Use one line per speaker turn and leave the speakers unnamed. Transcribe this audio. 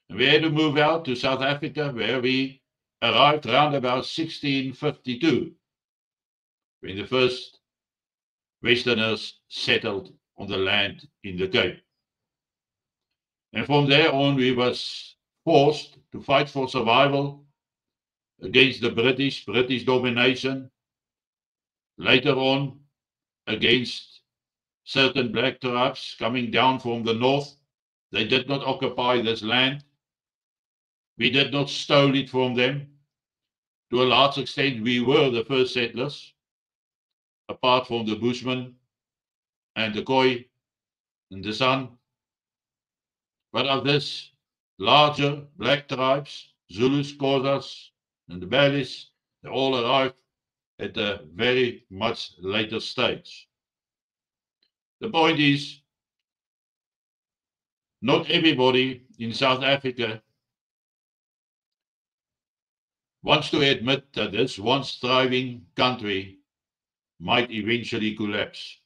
And we had to move out to South Africa, where we arrived around about 1652, when the first Westerners settled on the land in the Cape. And from there on, we was forced to fight for survival against the British domination, later on against certain black tribes coming down from the north. They did not occupy this land. We did not steal it from them. To a large extent, we were the first settlers, apart from the Bushmen and the Khoi and the San. But of this larger black tribes, Zulus, Xhosas, and the Balis, they all arrived at a very much later stage. The point is, not everybody in South Africa wants to admit that this once thriving country might eventually collapse.